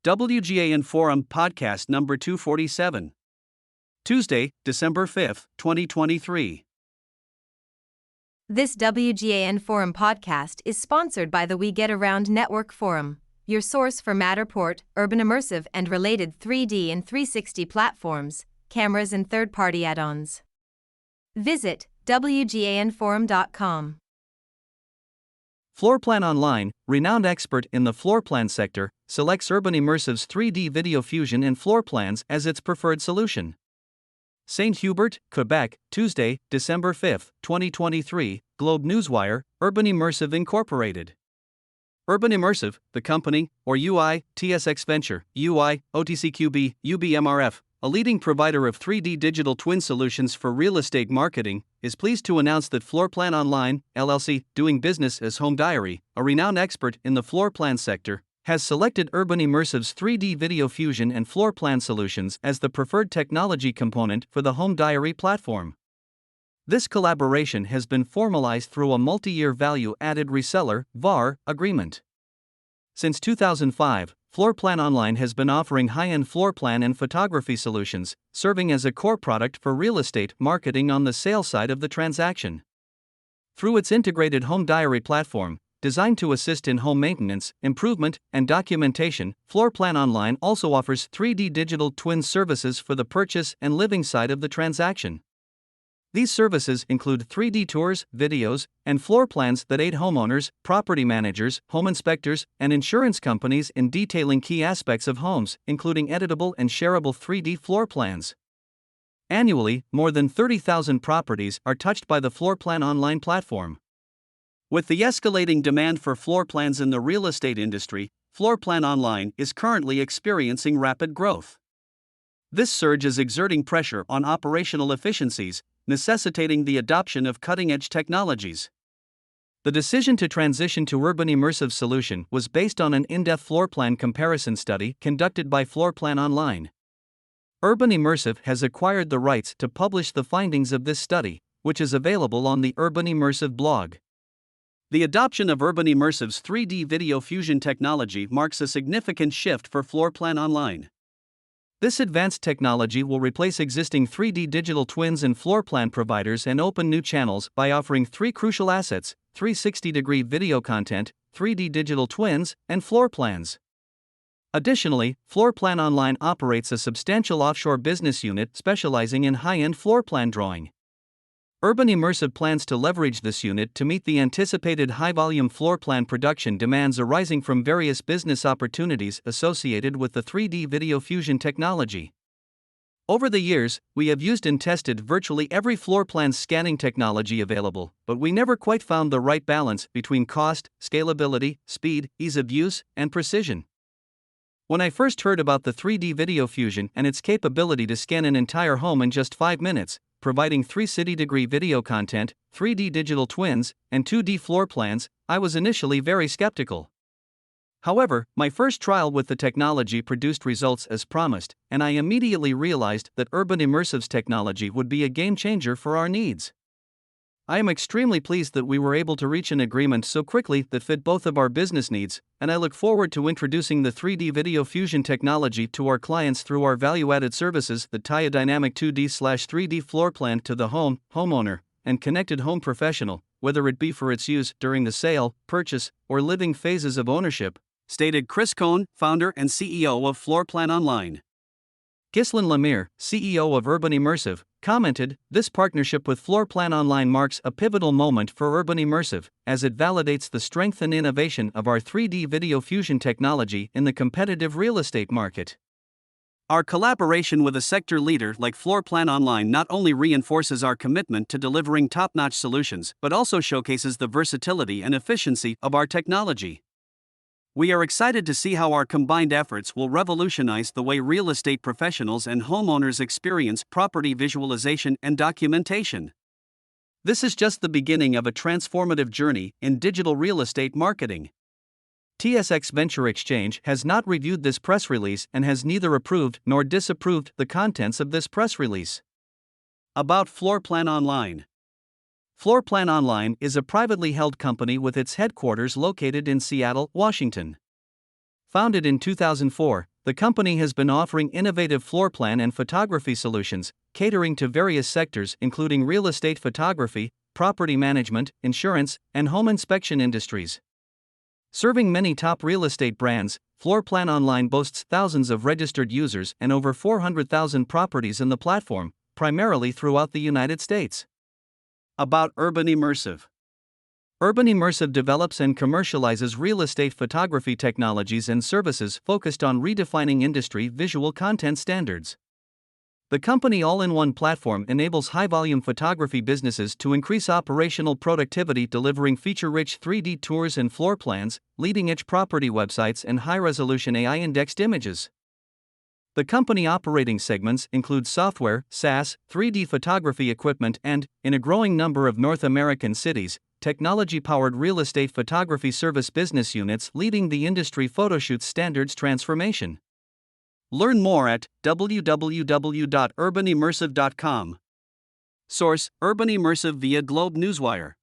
WGAN Forum Podcast number 247. Tuesday, December 5, 2023. This WGAN Forum podcast is sponsored by the We Get Around Network Forum, your source for Matterport, Urbanimmersive, and related 3D and 360 platforms, cameras, and third-party add-ons. Visit WGANforum.com. FloorPlanOnline, renowned expert in the floor plan sector, selects Urbanimmersive's 3D video fusion and floor plans as its preferred solution. SAINT-HUBERT, Quebec, Tuesday, December 5, 2023, NEWSWIRE, Urbanimmersive Inc. Urbanimmersive, the company, or UI, TSX VENTURE, UI, OTCQB, UBMRF, a leading provider of 3D digital twin solutions for real estate marketing, is pleased to announce that FloorPlanOnline, LLC, doing business as HomeDiary, a renowned expert in the floor plan sector, has selected Urbanimmersive's 3D video fusion and floor plan solutions as the preferred technology component for the HomeDiary platform. This collaboration has been formalized through a multi-year Value Added Reseller (VAR) agreement. Since 2005, FloorPlanOnline has been offering high-end floor plan and photography solutions, serving as a core product for real estate marketing on the sales side of the transaction. Through its integrated HomeDiary platform, designed to assist in home maintenance, improvement, and documentation, FloorPlanOnline also offers 3D digital twin services for the purchase and living side of the transaction. These services include 3D tours, videos, and floor plans that aid homeowners, property managers, home inspectors, and insurance companies in detailing key aspects of homes, including editable and shareable 3D floor plans. Annually, more than 30,000 properties are touched by the FloorPlanOnline platform. With the escalating demand for floor plans in the real estate industry, FloorPlanOnline is currently experiencing rapid growth. This surge is exerting pressure on operational efficiencies, necessitating the adoption of cutting-edge technologies. The decision to transition to Urbanimmersive's solution was based on an in-depth floor plan comparison study conducted by FloorPlanOnline. Urbanimmersive has acquired the rights to publish the findings of this study, which is available on the Urbanimmersive blog. The adoption of Urbanimmersive's 3D video fusion technology marks a significant shift for FloorPlanOnline. This advanced technology will replace existing 3D digital twins and floor plan providers and open new channels by offering three crucial assets: 360-degree video content, 3D digital twins, and floor plans. Additionally, FloorPlanOnline operates a substantial offshore business unit specializing in high-end floor plan drawing. Urbanimmersive plans to leverage this unit to meet the anticipated high-volume floor plan production demands arising from various business opportunities associated with the 3D video fusion technology. Over the years, we have used and tested virtually every floor plan scanning technology available, but we never quite found the right balance between cost, scalability, speed, ease of use, and precision. When I first heard about the 3D video fusion and its capability to scan an entire home in just 5 minutes, providing 360-degree video content, 3D digital twins, and 2D floor plans, I was initially very skeptical. However, my first trial with the technology produced results as promised, and I immediately realized that Urbanimmersive's technology would be a game changer for our needs. I am extremely pleased that we were able to reach an agreement so quickly that fit both of our business needs, and I look forward to introducing the 3D video fusion technology to our clients through our value-added services that tie a dynamic 2D/3D floor plan to the homeowner, and connected home professional, whether it be for its use during the sale, purchase, or living phases of ownership, stated Chris Cohn, founder and CEO of FloorPlanOnline. Ghislain Lemire, CEO of Urbanimmersive, commented, "This partnership with FloorPlanOnline marks a pivotal moment for Urbanimmersive, as it validates the strength and innovation of our 3D video fusion technology in the competitive real estate market." Our collaboration with a sector leader like FloorPlanOnline not only reinforces our commitment to delivering top-notch solutions, but also showcases the versatility and efficiency of our technology. We are excited to see how our combined efforts will revolutionize the way real estate professionals and homeowners experience property visualization and documentation. This is just the beginning of a transformative journey in digital real estate marketing. TSX Venture Exchange has not reviewed this press release and has neither approved nor disapproved the contents of this press release. About FloorPlanOnline. FloorPlanOnline is a privately held company with its headquarters located in Seattle, Washington. Founded in 2004, The company has been offering innovative floor plan and photography solutions, catering to various sectors including real estate photography, property management, insurance, and home inspection industries. Serving many top real estate brands, FloorPlanOnline boasts thousands of registered users and over 400,000 properties in the platform, primarily throughout the United States. About Urbanimmersive. Urbanimmersive develops and commercializes real estate photography technologies and services focused on redefining industry visual content standards. The company all-in-one platform enables high-volume photography businesses to increase operational productivity, delivering feature-rich 3D tours and floor plans, leading-edge property websites, and high-resolution AI-indexed images. The company operating segments include software, SaaS, 3D photography equipment, and, in a growing number of North American cities, technology-powered real estate photography service business units leading the industry photoshoot standards transformation. Learn more at www.urbanimmersive.com. Source: Urbanimmersive via Globe NEWSWIRE.